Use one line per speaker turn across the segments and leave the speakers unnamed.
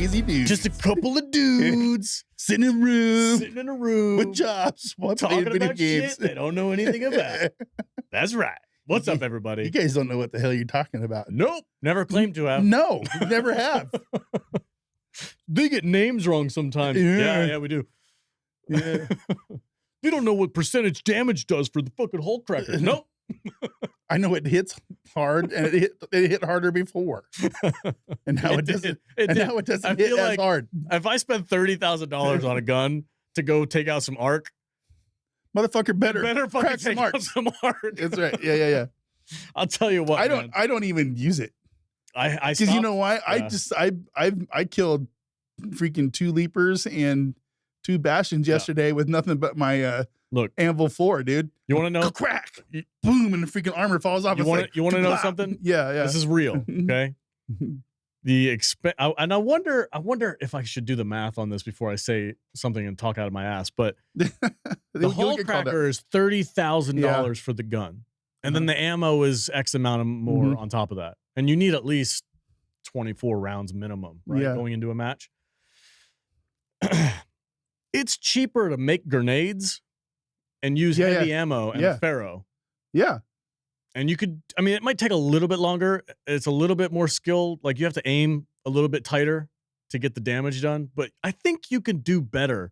crazy dudes.
Just a couple of dudes
sitting in a room
with
with jobs while
talking
playing video
about
games.
shit they don't know anything about. That's right. What's up, everybody?
You guys don't know what the hell you're talking about.
Nope. Never claimed to have.
No, we never have.
They get names wrong sometimes. Yeah, we do.
Yeah.
You don't know what percentage damage does for the fucking Hulk crackers. Nope.
I know it hits hard, and it hit harder before, and now it doesn't. Now it doesn't hit as hard.
If I spend $30,000 on a gun to go take out some ARC,
motherfucker, better
fucking
crack
take
some
out
ARC.
some ARC.
That's right. Yeah.
I'll tell you what.
I don't even use it.
I
because you know why?
Yeah.
I killed freaking 2 leapers and 2 bastions yesterday with nothing but my Anvil 4, dude.
You want to know?
Crack, boom, and the freaking armor falls off.
You want to know something?
Yeah.
This is real. Okay. And I wonder if I should do the math on this before I say something and talk out of my ass. But the Hulk cracker is $30,000 for the gun, and then the ammo is X amount of more on top of that, and you need at least 24 rounds minimum, right? Going into a match. It's cheaper to make grenades and use heavy ammo and a Pharaoh.
Yeah.
And you could, I mean, it might take a little bit longer. It's a little bit more skill. Like you have to aim a little bit tighter to get the damage done. But I think you can do better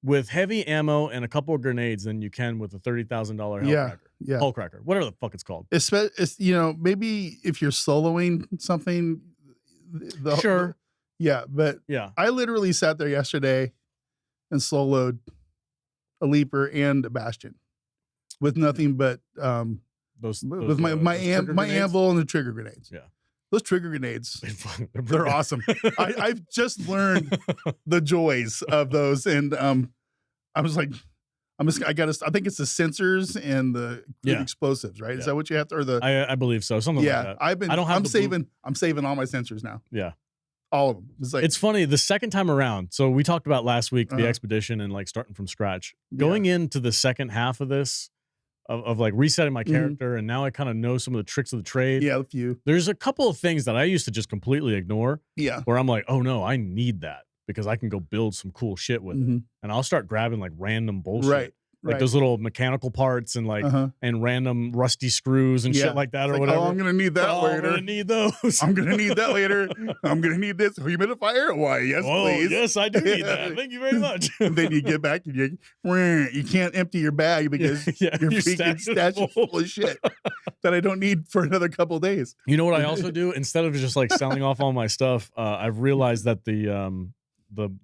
with heavy ammo and a couple of grenades than you can with a $30,000 Hulk cracker, whatever the fuck it's called.
It's, maybe if you're soloing something.
Sure.
But I literally sat there yesterday and soloed a leaper and a bastion with nothing but with my anvil and the trigger grenades. Yeah, those trigger grenades, they're awesome. I've just learned the joys of those, and I was like, I think it's the sensors and the explosives, right? Is that what you have to, or the?
I believe so. Something like that.
I'm saving all my sensors now.
Yeah.
All of them. It's
funny. The second time around, so we talked about last week, the expedition and like starting from scratch. Going into the second half of this, of like resetting my character, and now I kind of know some of the tricks of the trade.
Yeah, a few.
There's a couple of things that I used to just completely ignore. Yeah. Where I'm like, oh no, I need that because I can go build some cool shit with it. And I'll start grabbing like random bullshit.
Right.
Like those little mechanical parts and like and random rusty screws and shit like that, or whatever.
Oh, I'm gonna need that later.
I'm gonna need those.
I'm gonna need that later. I'm gonna need this humidifier. Why? Yes, please.
Yes, I do need that. Thank you very much.
And then you get back and you can't empty your bag because your freaking stash is full of shit that I don't need for another couple of days.
You know what I also do? Instead of just like selling off all my stuff, I've realized that the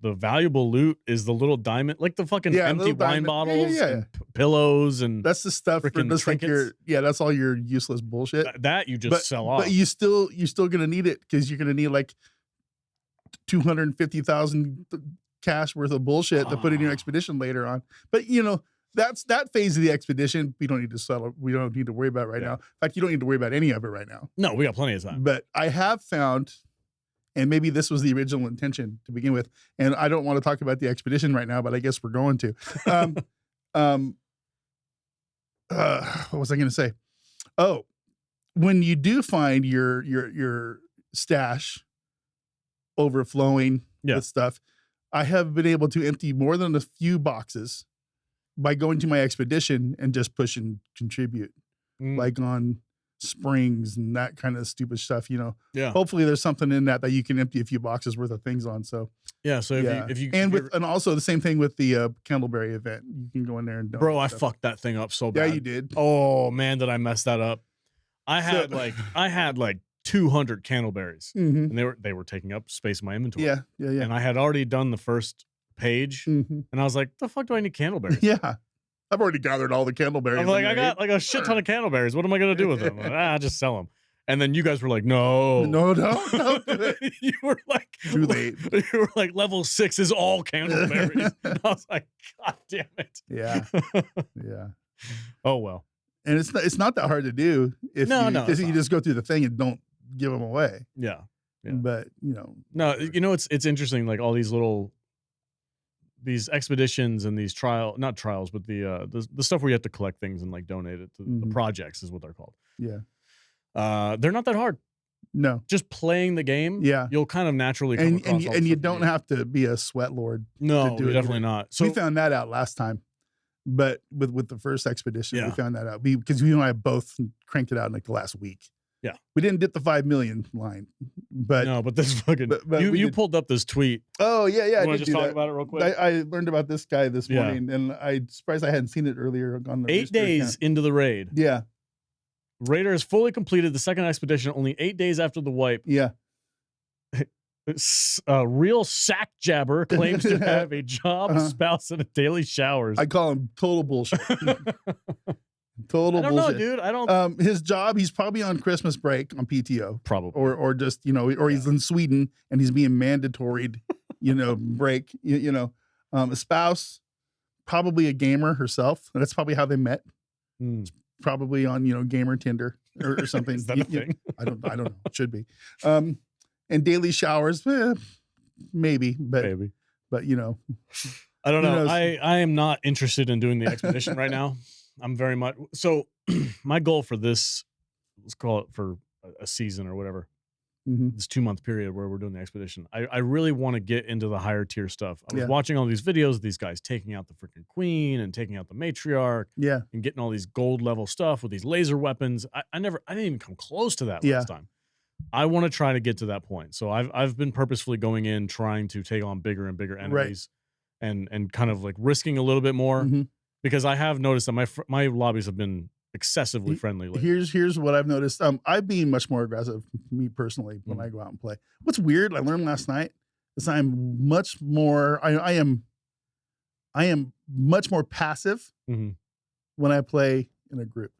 valuable loot is the little diamond, like the fucking empty wine bottles and pillows, and
that's the stuff for just like that's all your useless bullshit
that you just sell off.
But you're still gonna need it because you're gonna need like 250,000 cash worth of bullshit to put in your expedition later on. But that's that phase of the expedition we don't need to settle. We don't need to worry about right now. In fact, you don't need to worry about any of it right now.
No, we got plenty of time.
But I have found, and maybe this was the original intention to begin with, and I don't want to talk about the expedition right now, but I guess we're going to. What was I going to say? Oh, when you do find your stash overflowing with stuff, I have been able to empty more than a few boxes by going to my expedition and just push and contribute, like on springs and that kind of stupid stuff, hopefully there's something in that you can empty a few boxes worth of things on. So if you and also the same thing with the Candleberry event, you can go in there and
bro, I fucked that thing up so bad.
Yeah, you did.
Oh man, did I mess that up? I had like 200 Candleberries, and they were taking up space in my inventory.
Yeah.
And I had already done the first page, and I was like, the fuck do I need Candleberries?
Yeah. I've already gathered all the Candleberries.
I'm like, I got like a shit ton of Candleberries. What am I going to do with them? Like, just sell them. And then you guys were like, no.
Don't do it.
You were like,
too late.
You were like, level 6 is all Candleberries. I was like, God damn it.
Yeah. Yeah.
Oh, well.
And it's not that hard to do if you just go through the thing and don't give them away.
Yeah.
But,
No, it's interesting, like all these expeditions and these not trials, but the stuff where you have to collect things and like donate it to the projects is what they're called.
Yeah.
They're not that hard.
No.
Just playing the game, you'll kind of naturally come across
and you don't have to be a sweat lord.
No, you're definitely not. So
we found that out last time, but with the first expedition, we found that out because we and I both cranked it out in like the last week.
Yeah,
we didn't get the 5 million line, but
no, but this fucking you pulled up this tweet.
Oh yeah.
You want to just talk about it real quick?
I learned about this guy this morning, and I'm surprised I hadn't seen it earlier on the
8 days into the raid.
Yeah.
Raiders fully completed the second expedition only 8 days after the wipe.
Yeah.
A real sack jabber claims to have a job, spouse, and a daily showers.
I call him total bullshit. Total bullshit.
I don't know, dude. I don't.
His job, he's probably on Christmas break on PTO.
Probably.
Or just, or he's in Sweden and he's being mandatoried, break. A spouse, probably a gamer herself. That's probably how they met. Probably on gamer Tinder or something.
Is that a thing?
I don't know. It should be. And daily showers, maybe, but I
don't know. I am not interested in doing the expedition right now. I'm very much so. My goal for this, let's call it for a season or whatever, this 2-month period where we're doing the expedition. I really want to get into the higher tier stuff. I was watching all these videos of these guys taking out the freaking queen and taking out the matriarch, and getting all these gold level stuff with these laser weapons. I didn't even come close to that last time. I want to try to get to that point. So I've been purposefully going in trying to take on bigger and bigger enemies, and kind of like risking a little bit more. Because I have noticed that my lobbies have been excessively friendly lately.
Here's what I've noticed. I've been much more aggressive, me personally, when I go out and play. What's weird, I learned last night, is I'm much more. I am much more passive when I play in a group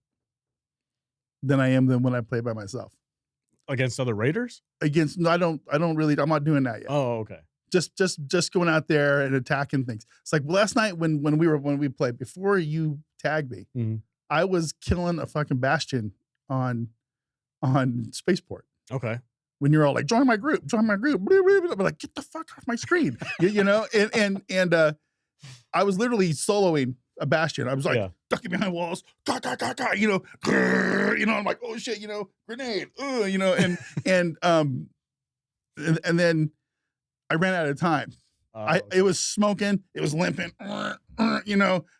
than I am when I play by myself.
Against other raiders?
I don't really. I'm not doing that yet.
Oh, okay.
Just going out there and attacking things. It's like last night when we played, before you tagged me, I was killing a fucking bastion on Spaceport.
Okay.
When you're all like, join my group. I'm like, get the fuck off my screen. and I was literally soloing a bastion. I was like ducking behind walls, I'm like, oh shit, grenade, and then I ran out of time. It was smoking. It was limping. I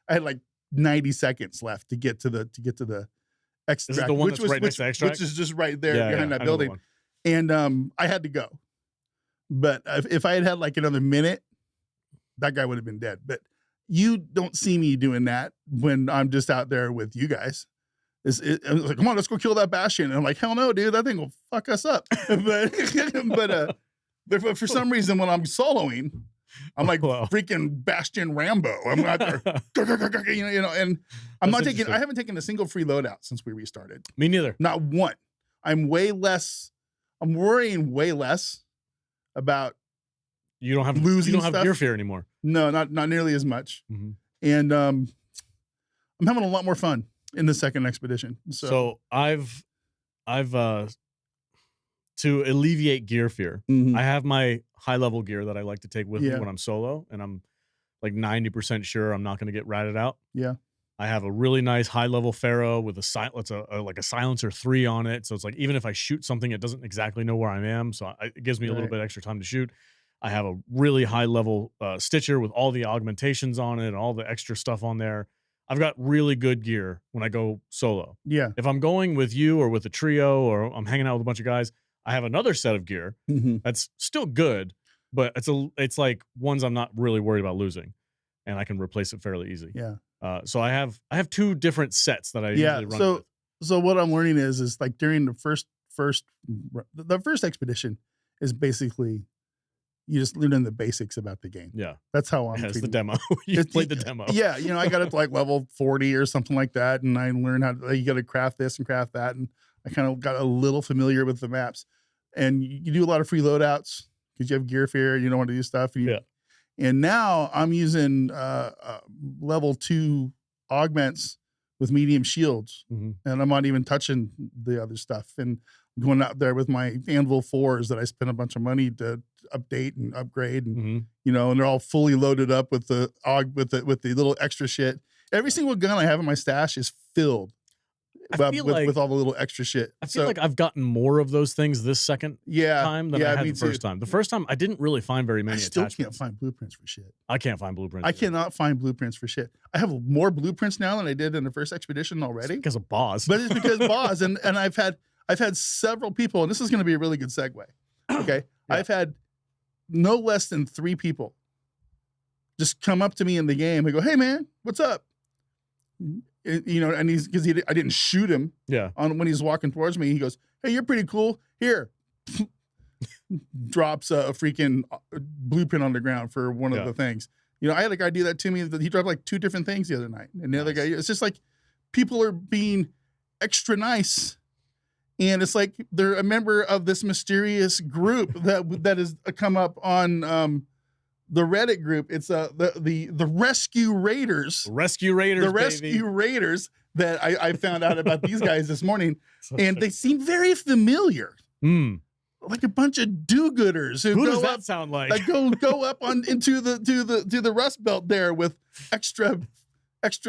had like 90 seconds left to get to the extract.
Is it the one that's right next to extract?
Which is just right there behind that building. And I had to go. But if I had like another minute, that guy would have been dead. But you don't see me doing that when I'm just out there with you guys. I was like, come on, let's go kill that bastion. And I'm like, hell no, dude, that thing will fuck us up. But for some reason, when I'm soloing, I'm like freaking Bastion Rambo. I'm out there, and I'm not taking. I haven't taken a single free loadout since we restarted.
Me neither.
Not one. I'm worrying way less about.
You don't have
losing.
You don't have gear fear anymore.
No, not nearly as much. And I'm having a lot more fun in the second expedition.
So I've to alleviate gear fear, I have my high level gear that I like to take with me when I'm solo, and I'm like 90% sure I'm not going to get ratted out.
Yeah.
I have a really nice high level Pharaoh with like a silencer 3 on it. So it's like, even if I shoot something, it doesn't exactly know where I am. So it gives me a little bit extra time to shoot. I have a really high level Stitcher with all the augmentations on it and all the extra stuff on there. I've got really good gear when I go solo.
Yeah.
If I'm going with you or with a trio or I'm hanging out with a bunch of guys, I have another set of gear that's still good, but it's like ones I'm not really worried about losing, and I can replace it fairly easy.
Yeah.
So I have 2 different sets that I usually run with.
So what I'm learning is like during the first expedition is basically you just learn the basics about the game.
Yeah.
That's how I'm
it's the demo. You played the demo.
Yeah. I got up to like level 40 or something like that. And I learned how you got to craft this and craft that. And I kind of got a little familiar with the maps. And you do a lot of free loadouts because you have gear fear. You don't want to do stuff. And now I'm using level 2 augments with medium shields. And I'm not even touching the other stuff. And going out there with my Anvil 4s that I spent a bunch of money to update and upgrade, and and they're all fully loaded up with the with the little extra shit. Every single gun I have in my stash is filled. with all the little extra shit.
I feel like I've gotten more of those things this second time than I had the first time. The first time I didn't really find very many attachments.
I still can't find blueprints for shit.
I can't find blueprints.
I cannot find blueprints for shit. I have more blueprints now than I did in the first expedition already.
It's because of Boz.
But it's because of Boz. And I've had several people, and this is going to be a really good segue. Okay. Yeah. I've had no less than 3 people just come up to me in the game and go, "Hey man, what's up?" You know, and I didn't shoot him.
Yeah.
When he's walking towards me, he goes, "Hey, you're pretty cool. Here." Drops a freaking blueprint on the ground for one of the things. You know, I had a guy do that to me. He dropped like 2 different things the other night. And the other guy, it's just like people are being extra nice. And it's like they're a member of this mysterious group that has come up on the Reddit group. It's the Rescue Raiders.
Rescue Raiders,
the Rescue Raiders that I found out about these guys this morning. And they seem very familiar. Like a bunch of do-gooders who
does that sound like?
Like go up on into the Rust Belt there with extra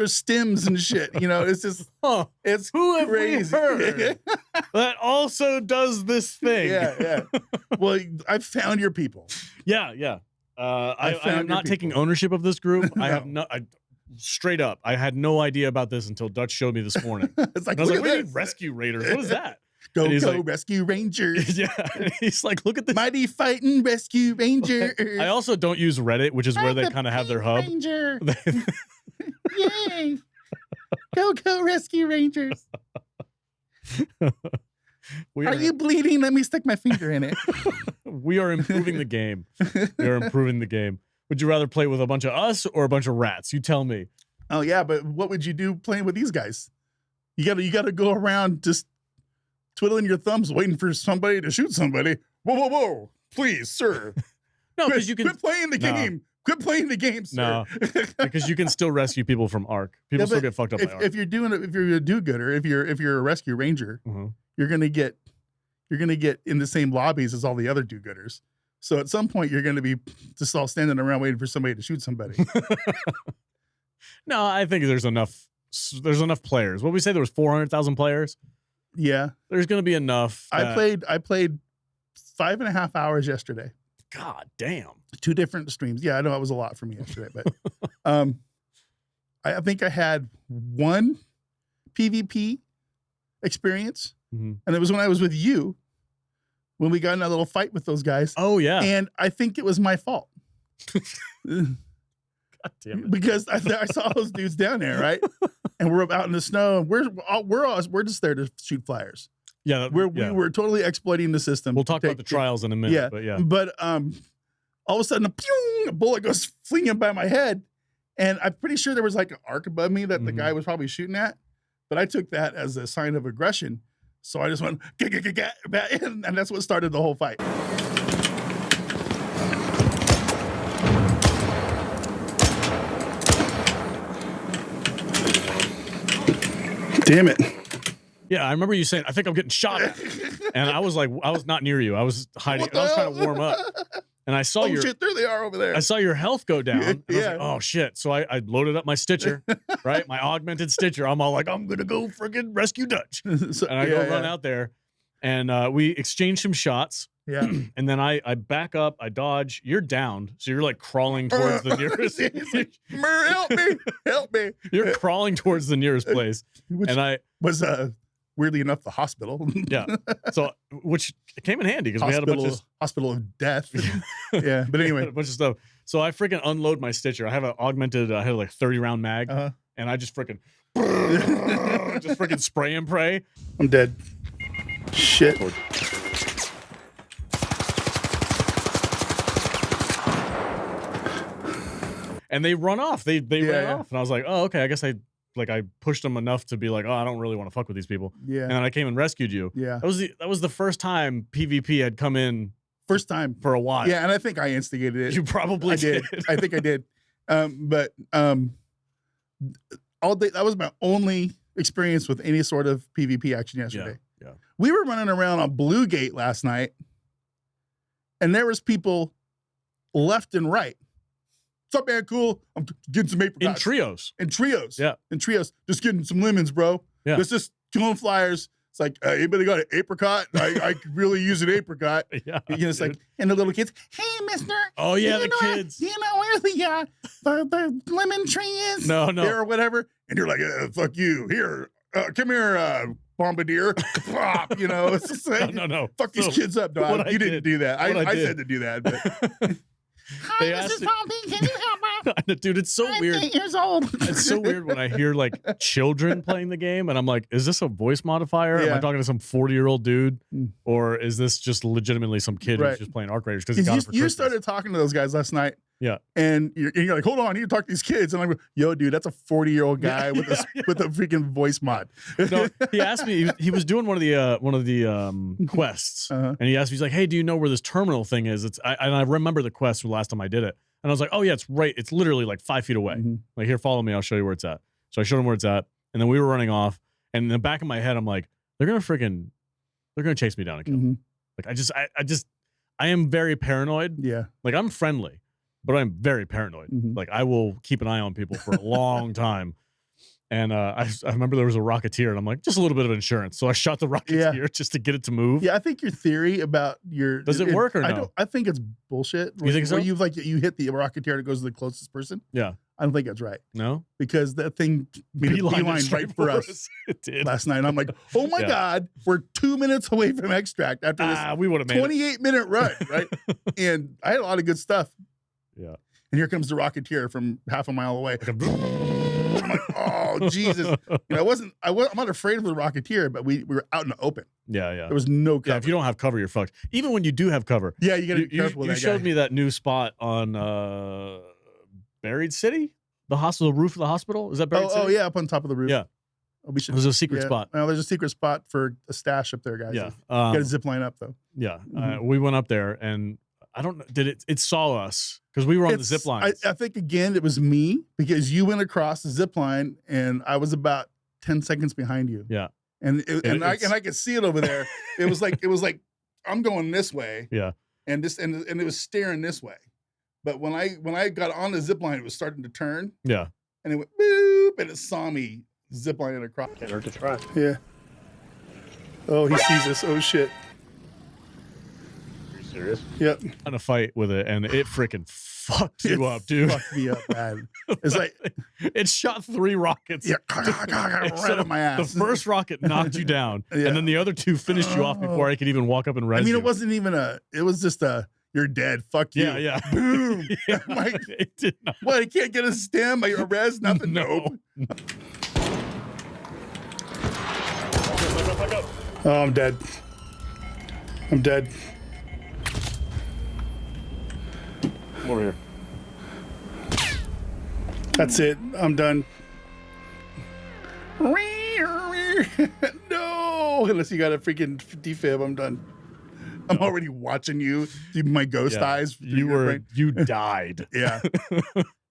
stems and shit. You know, it's just it's
who
crazy.
Have we heard that also does this thing.
Yeah. Well, I've found your people.
Yeah. I am not taking ownership of this group. No. I have no. Straight up, I had no idea about this until Dutch showed me this morning.
It's like,
I was like, "What do you mean Rescue Raiders? What is that?"
Go Rescue Rangers.
Yeah. He's like, "Look at this
mighty fighting Rescue Rangers."
I also don't use Reddit, which is where they kind of have their hub.
Ranger. Yay! Go Rescue Rangers. Are you bleeding? Let me stick my finger in it.
We are improving the game. Would you rather play with a bunch of us or a bunch of rats? You tell me.
Oh yeah, but what would you do playing with these guys? You gotta go around just twiddling your thumbs, waiting for somebody to shoot somebody. Whoa! Please, sir.
No, because you can
quit playing the game. Quit playing the game, sir.
No, because you can still rescue people from ARC. People still get fucked up by ARC.
If you're a do-gooder, if you're a rescue ranger, you're gonna get in the same lobbies as all the other do-gooders. So at some point you're gonna be just all standing around waiting for somebody to shoot somebody.
No, I think there's enough players. What we say there was 400,000 players.
Yeah,
there's gonna be enough.
I played 5.5 hours yesterday.
God damn.
2 different streams. Yeah, I know it was a lot for me yesterday, but I think I had 1 PvP experience, and it was when I was with you when we got in that little fight with those guys.
Oh yeah,
and I think it was my fault.
God damn it.
Because I saw those dudes down there, right? And we're out in the snow, and we're just there to shoot flyers.
Yeah,
we were totally exploiting the system.
We'll talk about the trials in a minute.
But all of a sudden, a bullet goes flinging by my head, and I'm pretty sure there was like an arc above me that the guy was probably shooting at. But I took that as a sign of aggression, so I just went and that's what started the whole fight. Damn it.
Yeah, I remember you saying, "I think I'm getting shot at." And I was not near you. I was hiding. I was trying to warm up. And I saw
shit, there they are over there.
I saw your health go down. And I was like, "Oh shit." So I loaded up my Stitcher, right? My augmented Stitcher. I'm all like, "I'm going to go freaking rescue Dutch." And I go run out there, and we exchange some shots.
Yeah.
And then I back up, I dodge. You're down. So you're like crawling towards the nearest.
Help me.
You're crawling towards the nearest place.
Which
and I
was weirdly enough the hospital.
Yeah. So which came in handy because we had a bunch of
hospital of death. Yeah. But anyway,
a bunch of stuff. So I freaking unload my Stitcher. I have an augmented, I had like 30 round mag, and I just freaking spray and pray.
I'm dead. Shit.
And they run off. They ran off, and I was like, "Oh, okay. I guess I pushed them enough to be like, oh, I don't really want to fuck with these people."
Yeah.
And then I came and rescued you.
Yeah.
That was the first time PvP had come in.
First time
for a while.
Yeah, and I think I instigated it.
You probably did.
I think I did. But all day, that was my only experience with any sort of PvP action yesterday.
Yeah.
We were running around on Blue Gate last night, and there was people left and right. What's up, man? Cool. I'm getting some apricots.
In trios.
In trios.
Yeah.
In trios. Just getting some lemons, bro.
Yeah.
Let's just killing flyers. It's like, anybody got an apricot? I could really use an apricot.
Yeah,
it's like, and the little kids, hey, mister.
Oh, yeah, the kids.
Do you know where the lemon tree is?
No.
Or whatever. And you're like, fuck you. Here, come here, Bombardier. It's just like,
no.
Fuck these kids up, dog. You didn't do that. I said to do that. But. Hi, Mrs. Pompey, can you help out?
Dude, it's so weird.
8 years old.
It's so weird when I hear like children playing the game, and I'm like, is this a voice modifier? Am I talking to some 40-year-old dude, or is this just legitimately some kid who's just playing ARCRaiders because he got it for Christmas?
You started talking to those guys last night.
Yeah,
and you're like, hold on, I need to talk to these kids. And I'm like, yo, dude, that's a 40-year-old guy with a freaking voice mod.
No, he asked me. He was doing one of the quests, and he asked me, he's like, hey, do you know where this terminal thing is? I remember the quest from the last time I did it, and I was like, oh yeah, it's right. It's literally like 5 feet away. Like, here, follow me. I'll show you where it's at. So I showed him where it's at, and then we were running off. And in the back of my head, I'm like, they're gonna chase me down and kill me. Like, I am very paranoid.
Yeah,
like I'm friendly, but I'm very paranoid. Like, I will keep an eye on people for a long time. And I remember there was a Rocketeer, and I'm like, just a little bit of insurance. So I shot the Rocketeer just to get it to move.
Yeah, I think your theory about your
does it work or no?
I think it's bullshit.
You think so?
Where you hit the Rocketeer and it goes to the closest person.
Yeah,
I don't think that's right.
No,
because that thing made a beeline right for us.
It did
last night. And I'm like, oh my god, we're 2 minutes away from extract after this.
We would have made
28-minute run, right? And I had a lot of good stuff.
Yeah.
And here comes the Rocketeer from half a mile away. I'm like, oh Jesus! I'm not afraid of the Rocketeer, but we were out in the open.
Yeah.
There was no cover.
Yeah, if you don't have cover, you're fucked. Even when you do have cover,
yeah, you gotta be careful.
You showed me that new spot on Buried City, the hospital roof of the hospital. Is that Buried City?
Oh yeah, up on top of the roof.
Yeah. There's a secret spot.
No, there's a secret spot for a stash up there, guys.
Yeah,
you got to zip line up though.
Yeah, we went up there, and I don't know. Did it saw us because we were on the zip line?
I think again it was me because you went across the zip line and I was about 10 seconds behind you.
Yeah,
and I could see it over there. It was like I'm going this way.
Yeah,
and it was staring this way. But when I got on the zip line, it was starting to turn.
Yeah,
and it went boop, and it saw me zip lining across.
Can't hurt to try.
Yeah. Oh, he sees us. Oh shit.
Serious?
Yep.
On a fight with it, and it freaking fucked you up, dude.
Fucked me up, man. It's like
it shot 3 rockets.
Yeah, right up my ass.
The first rocket knocked you down, and then the other 2 finished you off before I could even walk up and res you.
It wasn't even it was just you're dead. Fuck you.
Yeah.
Boom.
Yeah, it did not.
What? I can't get a stem. A res? Nothing.
No.
Oh, I'm dead. I'm dead.
Come over here.
That's it. I'm done. No, unless you got a freaking defib, I'm done. I'm already watching you through my ghost eyes.
You died.
Yeah.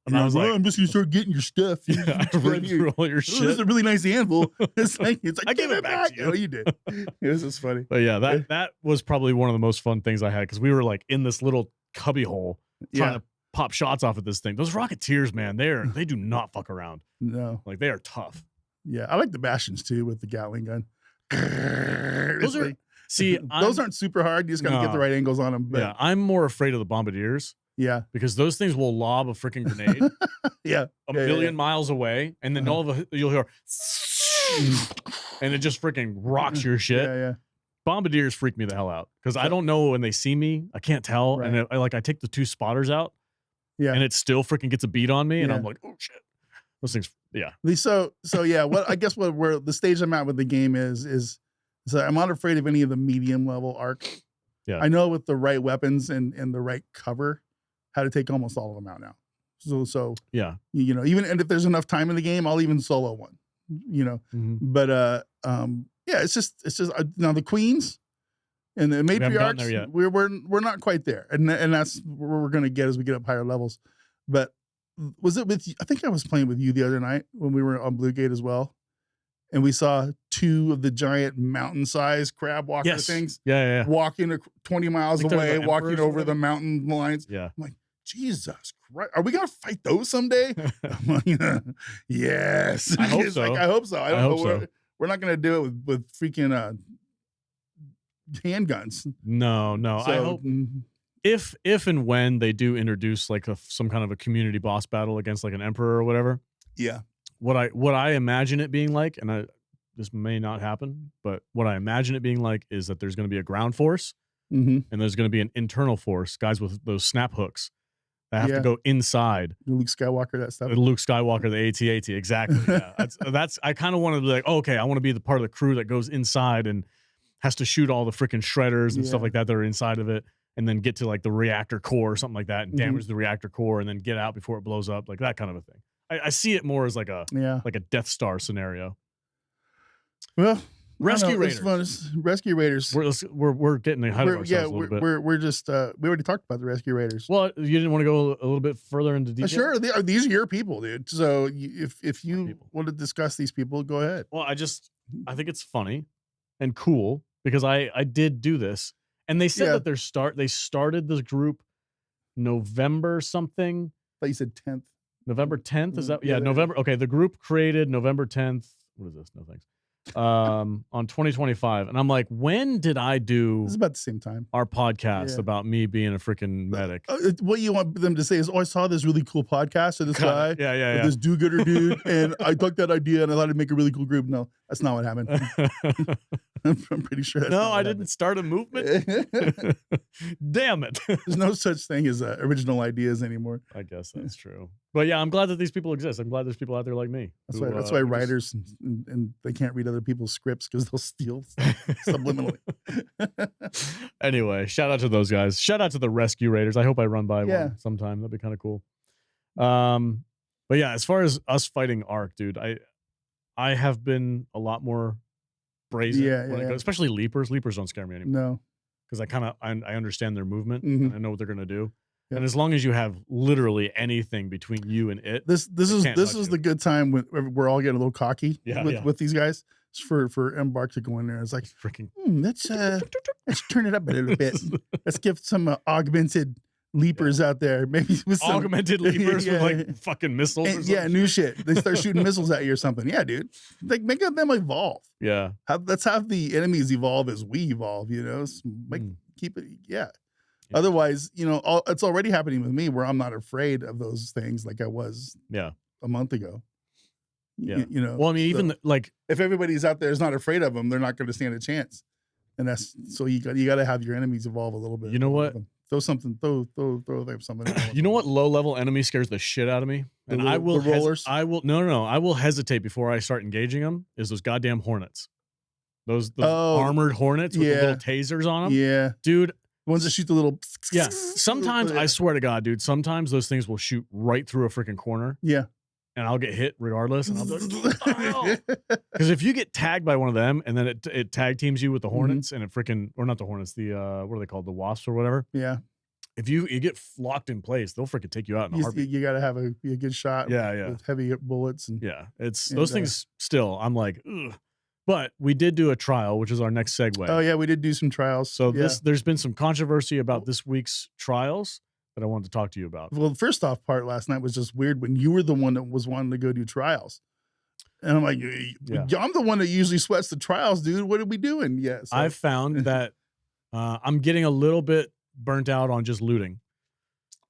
And I was like,
I'm just gonna start getting your stuff.
I read through all your shit.
This is a really nice anvil. It's like
I gave it back to you.
Oh, you did. This is funny.
But yeah, that was probably one of the most fun things I had because we were like in this little cubby hole trying to pop shots off of this thing. Those Rocketeers, man, they do not fuck around.
No,
like they are tough.
Yeah, I like the Bastions too with the Gatling gun.
Those are
those aren't super hard. You just gotta get the right angles on them. But
yeah, I'm more afraid of the Bombardiers.
Yeah,
because those things will lob a freaking grenade. a million miles away, and then you'll hear, and it just freaking rocks your shit.
Yeah.
Bombardiers freak me the hell out because I don't know when they see me. I can't tell,
Right.
and I take the 2 spotters out.
Yeah,
and it still freaking gets a beat on me, and I'm like, oh shit, those things. Yeah.
So yeah. What I guess where the stage I'm at with the game is I'm not afraid of any of the medium level arc.
Yeah,
I know with the right weapons and the right cover how to take almost all of them out now. So
yeah,
even and if there's enough time in the game, I'll even solo one. But yeah, it's just now the queens and the matriarchs. We're not quite there, and that's where we're gonna get as we get up higher levels. But was it with? I think I was playing with you the other night when we were on Blue Gate as well, and we saw 2 of the giant mountain-sized crab walker things.
Yeah.
Walking 20 miles away, walking over the mountain lines.
Yeah,
I'm like, Jesus Christ, are we gonna fight those someday? I'm like, yes.
I hope so.
I hope so. I don't know We're not going to do it with freaking handguns.
No. So, I hope if and when they do introduce like some kind of a community boss battle against like an emperor or whatever.
Yeah.
What I imagine it being like, and this may not happen, but what I imagine it being like is that there's going to be a ground force, and there's going to be an internal force, guys with those snap hooks that have to go inside.
Luke Skywalker, that stuff.
Luke Skywalker, the AT-AT, exactly. Yeah, that's. I kind of want to be like, okay, I want to be the part of the crew that goes inside and has to shoot all the freaking shredders and stuff like that are inside of it, and then get to like the reactor core or something like that, and damage the reactor core, and then get out before it blows up, like that kind of a thing. I see it more as like a Death Star scenario.
Well,
Rescue Raiders.
Rescue Raiders.
We're getting ahead of ourselves a little bit.
We're just we already talked about the Rescue Raiders.
Well, you didn't want to go a little bit further into detail?
Sure, these are your people, dude. So if you want to discuss these people, go ahead.
Well, I think it's funny and cool because I did do this, and they said that they started this group November something.
I thought you said 10th.
November 10th, is that? Yeah, November. Okay, the group created November 10th. What is this? No thanks. On 2025, and I'm like, when did I do?
It's about the same time.
Our podcast about me being a freaking medic.
What you want them to say is, "Oh, I saw this really cool podcast of this guy, this do-gooder dude, and I took that idea and I thought I'd make a really cool group." No, that's not what happened. I'm pretty sure.
No, I didn't start a movement. Damn it!
There's no such thing as original ideas anymore.
I guess that's true. But yeah, I'm glad that these people exist. I'm glad there's people out there like me.
That's why writers and they can't read other people's scripts because they'll steal subliminally.
Anyway, shout out to those guys. Shout out to the Rescue Raiders. I hope I run by one sometime. That'd be kind of cool. But yeah, as far as us fighting Arc, dude, I have been a lot more brazen when it goes, especially leapers. Leapers don't scare me anymore.
No,
because I understand their movement and I know what they're gonna do. Yep. And as long as you have literally anything between you and it,
this is the good time when we're all getting a little cocky with these guys. It's for Embark to go in there. It's like
freaking
let's turn it up a little bit. Let's give some augmented leapers out there, maybe with some
augmented leapers with like fucking missiles.
And, new shit. They start shooting missiles at you or something. Yeah, dude. Like make them evolve.
Yeah.
Let's have the enemies evolve as we evolve. You know, keep it. Yeah. Otherwise, it's already happening with me where I'm not afraid of those things like I was a month ago.
Yeah. Well, I mean, even like
if everybody's out there is not afraid of them, they're not going to stand a chance. And that's so you got to have your enemies evolve a little bit.
You know what?
Throw something. Throw something.
You know what low level enemy scares the shit out of me? And I will
the rollers.
I will hesitate before I start engaging them. Is those goddamn hornets? Those armored hornets with the little tasers on them.
Yeah,
dude.
Ones that shoot the little.
Yeah. Sometimes I swear to God, dude. Sometimes those things will shoot right through a freaking corner.
Yeah.
And I'll get hit regardless. And I'll be like, because if you get tagged by one of them and then it tag teams you with the hornets and it freaking, or not the hornets, the what are they called, the wasps or whatever.
Yeah.
If you get locked in place, they'll freaking take you out in a heartbeat.
You got to have a good shot.
With
heavy bullets and
those things. Still, I'm like, ugh. But we did do a trial, which is our next segue.
Oh yeah, we did do some trials.
So there's been some controversy about this week's trials that I wanted to talk to you about.
Well, the first off part last night was just weird when you were the one that was wanting to go do trials. And I'm like, I'm the one that usually sweats the trials, dude. What are we doing? Yeah. So.
I've found that I'm getting a little bit burnt out on just looting.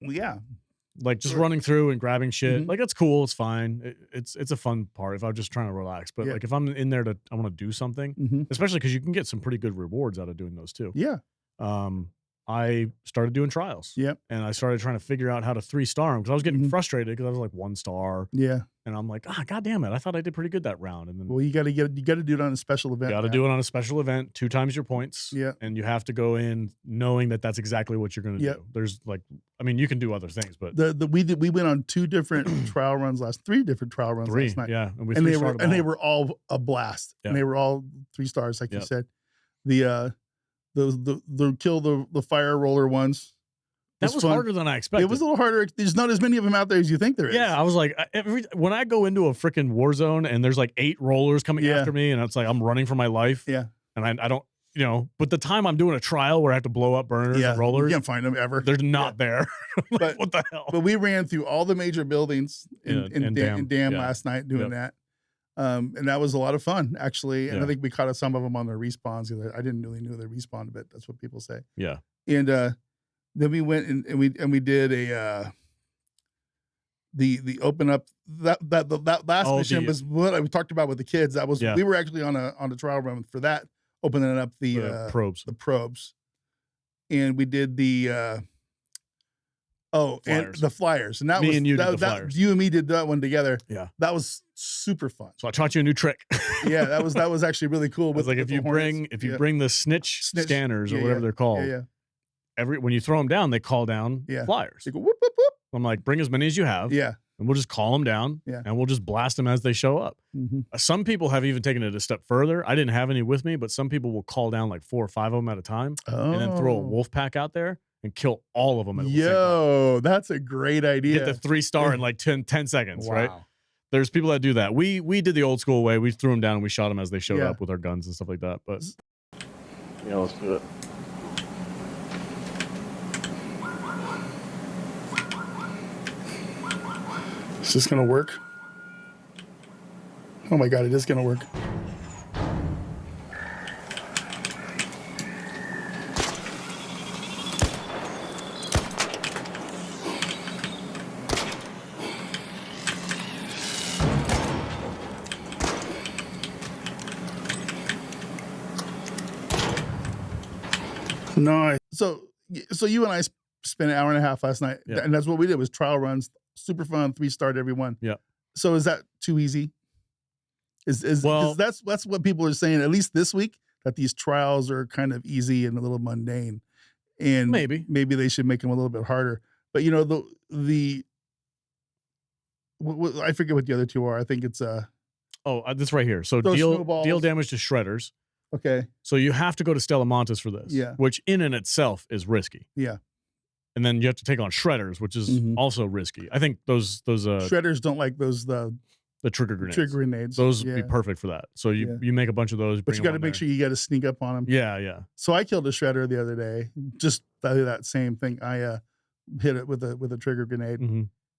Well, yeah.
Like just running through and grabbing shit. Like it's cool. It's fine. It's a fun part if I'm just trying to relax. But like if I'm in there I want to do something, especially because you can get some pretty good rewards out of doing those too.
Yeah.
I started doing trials.
Yep.
And I started trying to figure out how to 3-star them because I was getting frustrated because I was like 1 star.
Yeah.
And I'm like, God damn it. I thought I did pretty good that round. And then
you got to do it on a special event.
Got to do it on a special event, 2 times your points.
Yeah.
And you have to go in knowing that that's exactly what you're going to do. There's like, I mean, you can do other things, but
we went on 3 different trial runs last night.
Yeah.
And they were all a blast. Yeah. And they were all 3 stars, like you said. The kill the fire roller ones.
That was harder than I expected.
It was a little harder. There's not as many of them out there as you think there is.
Yeah, I was like, when I go into a freaking war zone and there's like 8 rollers coming after me, and it's like I'm running for my life.
Yeah,
and I don't, but the time I'm doing a trial where I have to blow up burners and rollers,
you can't find them ever.
They're not there. Like, but what the hell?
But we ran through all the major buildings in Dam last night doing that. And that was a lot of fun, actually. And
Yeah.
I think we caught some of them on their respawns. I didn't really know they respawned, but that's what people say.
Yeah.
And then we went and we did a the open up that last mission was what we talked about with the kids. That was we were actually on a trial run for that, opening up the probes, and we did the flyers. And the flyers, and that was you and me did that one together.
Yeah,
that was super fun.
So I taught you a new trick.
Yeah, that was actually really cool.
With like if you bring the snitch scanners or whatever they're called, when you throw them down, they call down flyers.
They go whoop whoop whoop.
I'm like, bring as many as you have.
Yeah.
And we'll just call them down.
Yeah.
And we'll just blast them as they show up.
Mm-hmm.
Some people have even taken it a step further. I didn't have any with me, but some people will call down like 4 or 5 of them at a time and then throw a wolf pack out there and kill all of them at the same time.
Yo, that's a great idea.
Get the 3-star in like 10 seconds, right? There's people that do that. We did the old school way. We threw them down and we shot them as they showed up with our guns and stuff like that. But
yeah, let's do it.
Is this gonna work? Oh my god, it is gonna work. Nice. So you and I spent an hour and a half last night, and that's what we did was trial runs. Super fun, 3-starred every one.
Yeah.
So is that too easy? Well, that's what people are saying, at least this week, that these trials are kind of easy and a little mundane. And maybe they should make them a little bit harder. But you know, I forget what the other two are. I think it's
this right here. So deal damage to shredders.
Okay.
So you have to go to Stella Montes for this.
Yeah.
Which in and itself is risky.
Yeah.
And then you have to take on shredders, which is also risky. I think those
shredders don't like those
the trigger grenades.
Trigger grenades.
Those would be perfect for that. So you make a bunch of those.
But you got to make sure you got to sneak up on them.
Yeah.
So I killed a shredder the other day. Just that same thing. I hit it with a trigger grenade,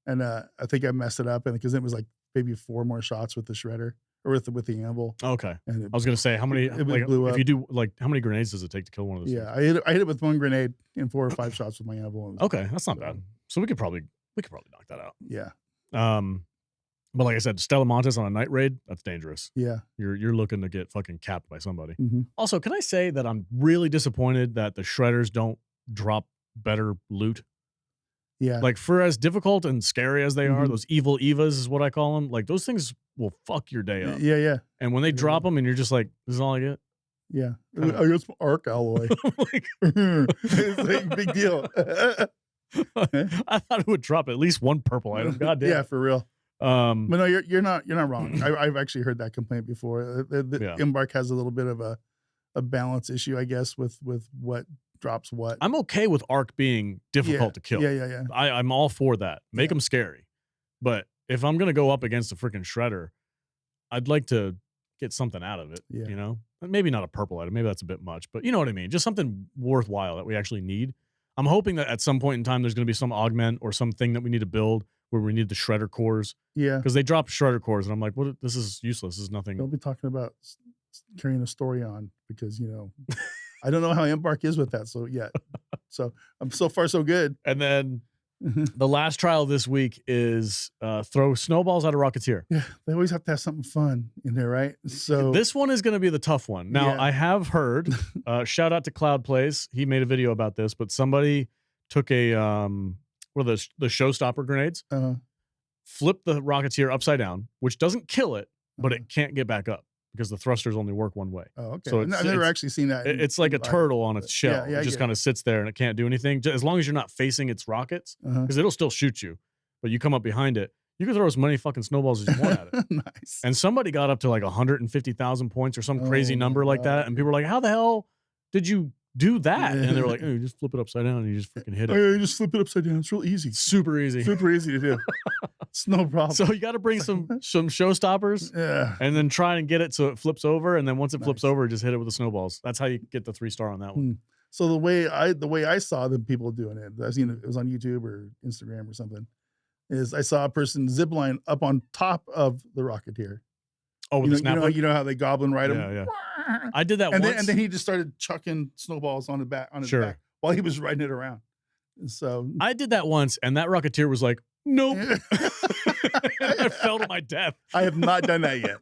and I think I messed it up, and because it was like maybe 4 more shots with the shredder or with the anvil.
Okay. And I was gonna say how many blew up. If you do how many grenades does it take to kill one of those?
Yeah, things? I hit it with 1 grenade and 4 or 5 shots with my anvil.
Okay, that's not bad. So we could probably knock that out.
Yeah.
But like I said, Stella Montes on a night raid, that's dangerous.
Yeah.
You're looking to get fucking capped by somebody. Also, can I say that I'm really disappointed that the shredders don't drop better loot?
Yeah.
Like for as difficult and scary as they are, those evil Evas is what I call them. Like those things will fuck your day up.
Yeah.
And when they drop them and you're just like, this is all I get?
Yeah. I got some ARC alloy. It's like a big deal.
I thought it would drop at least 1 purple item. God damn.
Yeah, for real. But no, you're not wrong. I've actually heard that complaint before. The Embark has a little bit of a balance issue, I guess, with what drops what.
I'm okay with ARC being difficult to kill.
Yeah.
I'm all for that. Make them scary. But if I'm gonna go up against a freaking shredder, I'd like to get something out of it.
Yeah.
You know, maybe not a purple item. Maybe that's a bit much. But you know what I mean. Just something worthwhile that we actually need. I'm hoping that at some point in time there's going to be some augment or something that we need to build where we need the shredder cores.
Yeah.
Because they drop shredder cores and I'm like, what? This is useless. This is nothing.
Don't be talking about carrying a story on because, you know, I don't know how Embark is with that. So, so I'm so far so good.
And then the last trial this week is throw snowballs at a Rocketeer.
Yeah. They always have to have something fun in there, right? So
this one is going to be the tough one. Now, I have heard, shout out to Cloud Plays. He made a video about this, but somebody took a, what are the showstopper grenades, flipped the Rocketeer upside down, which doesn't kill it, but it can't get back up because the thrusters only work one way.
Oh, okay. So I've never actually seen that.
It's like a turtle on its shell. It just kind of sits there and it can't do anything. As long as you're not facing its rockets, because it'll still shoot you, but you come up behind it, you can throw as many fucking snowballs as you want at it.
Nice.
And somebody got up to like 150,000 points or some crazy number like that. And people were like, how the hell did you do that? And they were like, oh, you just flip it upside down and you just freaking hit it.
Oh, yeah, you just flip it upside down. It's real easy.
Super easy.
Super easy to do. It's no problem.
So you got to bring some showstoppers and then try and get it so it flips over. And then once it flips over, just hit it with the snowballs. That's how you get the 3-star on that one.
So the way I saw the people doing it, I seen it was on YouTube or Instagram or something, is I saw a person zipline up on top of the Rocketeer.
Oh, with the snap hook?
You know how they goblin ride him?
Yeah. I did that
once.
And
then he just started chucking snowballs on his back while he was riding it around. So
I did that once, and that Rocketeer was like, nope. I fell to my death.
I have not done that yet.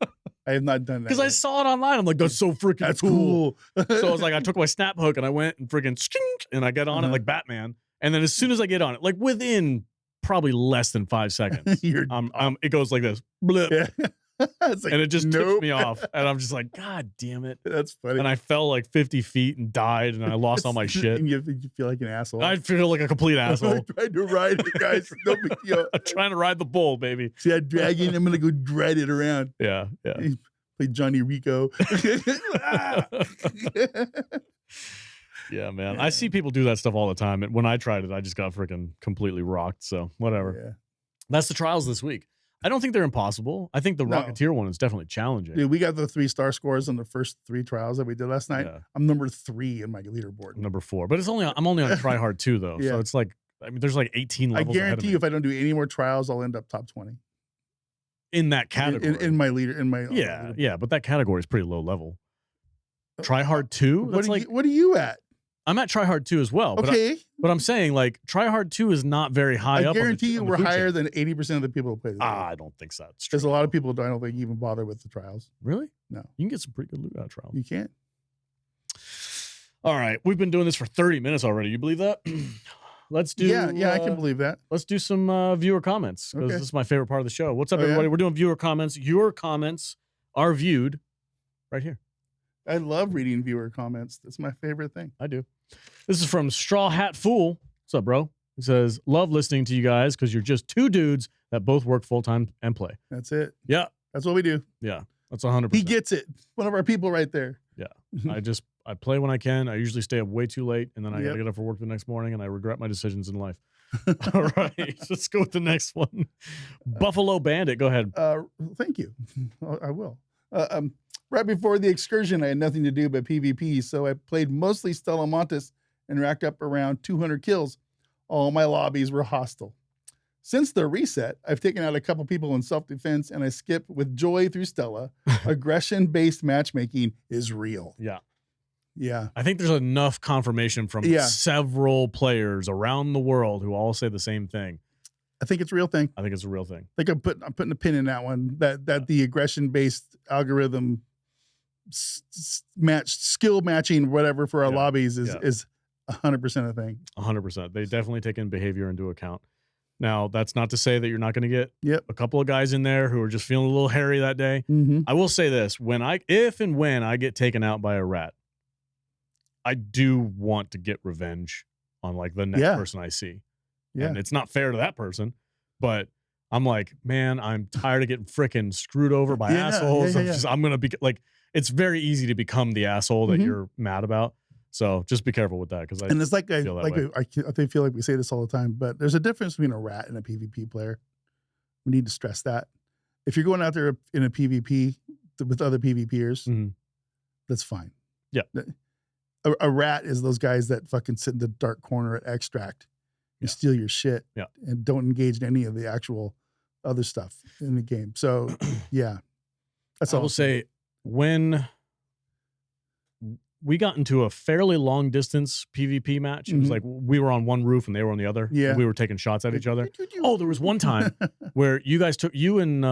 Because I saw it online. I'm like, that's so freaking cool. So I was like, I took my snap hook and I went and freaking and I got on it like Batman. And then as soon as I get on it, like within probably less than 5 seconds, it goes like this. Blip. Yeah. Like, and it just tips me off. And I'm just like, God damn it.
That's funny.
And I fell like 50 feet and died and I lost all my shit.
And you feel like an asshole.
I feel like a complete asshole.
I'm trying to ride it, guys. No big deal.
I'm trying to ride the bull, baby.
See that dragon? I'm going to go ride it around.
Yeah.
Play Johnny Rico.
Yeah, man. Yeah. I see people do that stuff all the time. And when I tried it, I just got freaking completely rocked. So whatever. Yeah. That's the trials this week. I don't think they're impossible. I think the Rocketeer one is definitely challenging.
Dude, we got the 3-star scores on the first 3 trials that we did last night. Yeah. I'm number 3 in my leaderboard.
Number 4. But I'm only on Try Hard 2 though. Yeah. So it's like, I mean, there's like 18 levels.
I guarantee you if I don't do any more trials, I'll end up top 20.
In that category.
In my
Yeah, but that category is pretty low level. Try Hard 2?
What are you at?
I'm at Try Hard 2 as well.
Okay.
But I'm saying, like, Try Hard 2 is not very high up.
I guarantee you we're higher than 80% of the people who play this game.
I don't think so.
Because a lot of people, I don't think, even bother with the trials.
Really?
No.
You can get some pretty good loot out of trials.
You can't.
All right. We've been doing this for 30 minutes already. You believe that? Let's do...
Yeah, I can believe that.
Let's do some viewer comments, because this is my favorite part of the show. What's up, everybody? Yeah? We're doing viewer comments. Your comments are viewed right here.
I love reading viewer comments. That's my favorite thing.
I do. This is from Straw Hat Fool. What's up, bro? He says, love listening to you guys because you're just 2 dudes that both work full-time and play.
That's it.
Yeah.
That's what we do.
Yeah. That's 100%.
He gets it. One of our people right there.
Yeah. I play when I can. I usually stay up way too late, and then I got to get up for work the next morning, and I regret my decisions in life. All right. Let's go with the next one. Buffalo Bandit. Go ahead.
Thank you. I will. Right before the excursion, I had nothing to do but PvP, so I played mostly Stella Montes and racked up around 200 kills. All my lobbies were hostile. Since the reset, I've taken out a couple people in self-defense, and I skip with joy through Stella. Aggression-based matchmaking is real.
Yeah.
Yeah.
I think there's enough confirmation from several players around the world who all say the same thing.
I think it's a real thing.
I think it's a real thing.
I think I'm putting a pin in that one, that the aggression-based algorithm skill matching, whatever, for our lobbies is 100% a thing.
100%. They definitely take in behavior into account. Now, that's not to say that you're not going to get a couple of guys in there who are just feeling a little hairy that day.
Mm-hmm.
I will say this: if and when I get taken out by a rat, I do want to get revenge on like the next person I see. Yeah. And it's not fair to that person, but I'm like, man, I'm tired of getting freaking screwed over by assholes. I'm going to be like, it's very easy to become the asshole that you're mad about. So just be careful with that.
And it's like, I feel like we say this all the time, but there's a difference between a rat and a PvP player. We need to stress that. If you're going out there in a PvP with other PvPers, that's fine.
Yeah.
A rat is those guys that fucking sit in the dark corner at Extract and steal your shit and don't engage in any of the actual other stuff in the game. So, that's all.
I will say, when we got into a fairly long distance PvP match, it was like we were on one roof and they were on the other.
Yeah.
We were taking shots at each other. Oh, there was one time where you guys you and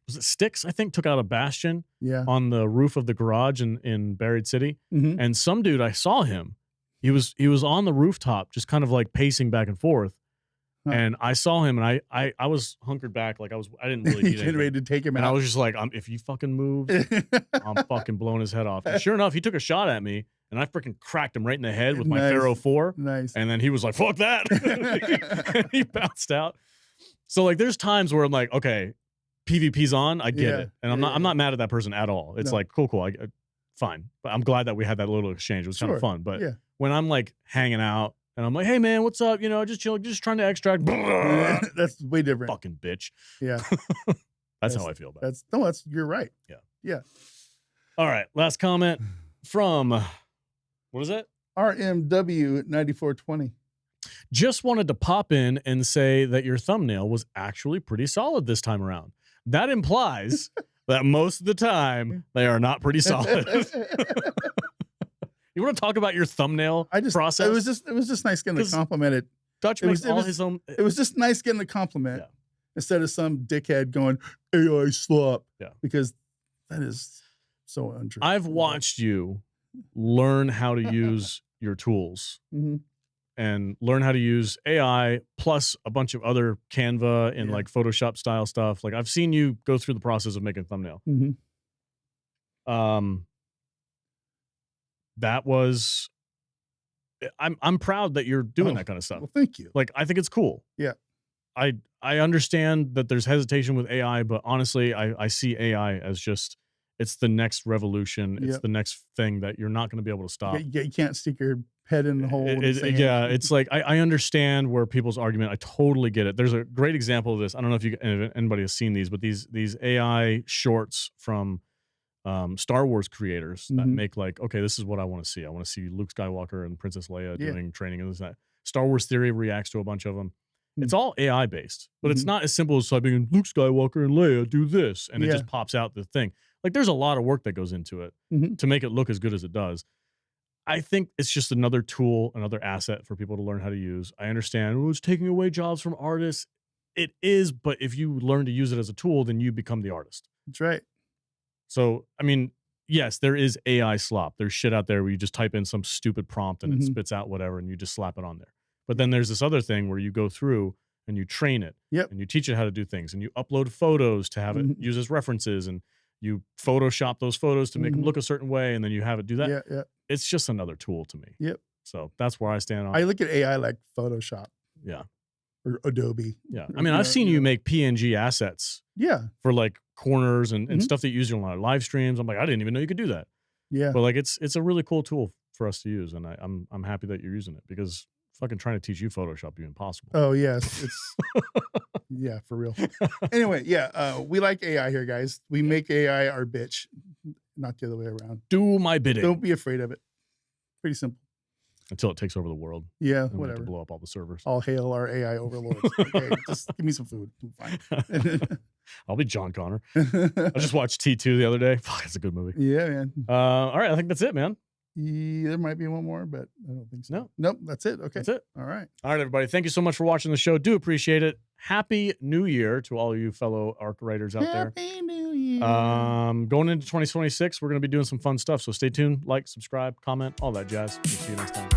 was it Styx, I think, took out a Bastion on the roof of the garage in Buried City. And some dude, I saw him. He was on the rooftop, just kind of like pacing back and forth. And I saw him, and I was hunkered back, like I didn't really need
getting ready to take him out.
And I was just like, if you fucking move, I'm fucking blowing his head off. And sure enough, he took a shot at me, and I freaking cracked him right in the head with my Pharaoh 4.
Nice.
And then he was like, fuck that. And he bounced out. So like, there's times where I'm like, okay, PvP's on, I get it, and I'm not mad at that person at all. It's like cool, fine. But I'm glad that we had that little exchange. It was kind of fun. But when I'm like hanging out, and I'm like, hey, man, what's up? You know, just chill, just trying to extract.
That's way different.
Fucking bitch.
Yeah.
That's how I feel about
it. You're right.
Yeah.
Yeah.
All right. Last comment from, what is it?
RMW 9420.
Just wanted to pop in and say that your thumbnail was actually pretty solid this time around. That implies that most of the time they are not pretty solid. You want to talk about your thumbnail process?
It was just nice getting the compliment.
Dutch makes his own.
It was just nice getting the compliment instead of some dickhead going AI slop.
Yeah,
because that is so untrue.
I've watched you learn how to use your tools and learn how to use AI plus a bunch of other Canva and like Photoshop style stuff. Like I've seen you go through the process of making a thumbnail. That was, I'm proud that you're doing that kind of stuff.
Well, thank you.
Like, I think it's cool.
Yeah.
I understand that there's hesitation with AI, but honestly, I see AI as just, it's the next revolution. It's the next thing that you're not going to be able to stop.
You can't stick your head in the hole.
It's like, I understand where people's argument, I totally get it. There's a great example of this. I don't know if anybody has seen these, but these AI shorts from Star Wars creators that make like, okay, this is what I want to see. I want to see Luke Skywalker and Princess Leia doing training and this and that. Star Wars Theory reacts to a bunch of them. It's all AI based, but it's not as simple as typing in Luke Skywalker and Leia do this, and it just pops out the thing. Like there's a lot of work that goes into it to make it look as good as it does. I think it's just another tool, another asset for people to learn how to use. I understand it's taking away jobs from artists. It is, but if you learn to use it as a tool, then you become the artist.
That's right.
So, I mean, yes, there is AI slop. There's shit out there where you just type in some stupid prompt and it spits out whatever and you just slap it on there. But then there's this other thing where you go through and you train it and you teach it how to do things and you upload photos to have it use as references and you Photoshop those photos to make them look a certain way and then you have it do that.
Yeah.
It's just another tool to me.
Yep.
So that's where I stand on
I look at AI like Photoshop.
Yeah.
Or Adobe.
Yeah. I mean, I've seen you make PNG assets.
Yeah.
For like corners and stuff that you use in a lot of live streams. I'm like, I didn't even know you could do that.
Yeah.
But like it's a really cool tool for us to use. And I'm happy that you're using it because fucking trying to teach you Photoshop would be impossible.
Oh yes. It's yeah, for real. Anyway, we like AI here, guys. We make AI our bitch, not the other way around.
Do my bidding.
Don't be afraid of it. Pretty simple.
Until it takes over the world.
Yeah,
whatever.
whatever.
Blow up all the servers.
All hail our AI overlords. Okay, just give me some food. I'm fine.
I'll be John Connor. I just watched T2 the other day. Fuck, it's a good movie.
Yeah, man.
All right, I think that's it, man.
There might be one more, but I don't think so.
No.
Nope, that's it. Okay.
That's it.
All right.
All right, everybody. Thank you so much for watching the show. Do appreciate it. Happy New Year to all of you fellow ARCRaiders out there.
Happy New Year.
Going into 2026, we're going to be doing some fun stuff. So stay tuned, like, subscribe, comment, all that jazz. We'll see you next time.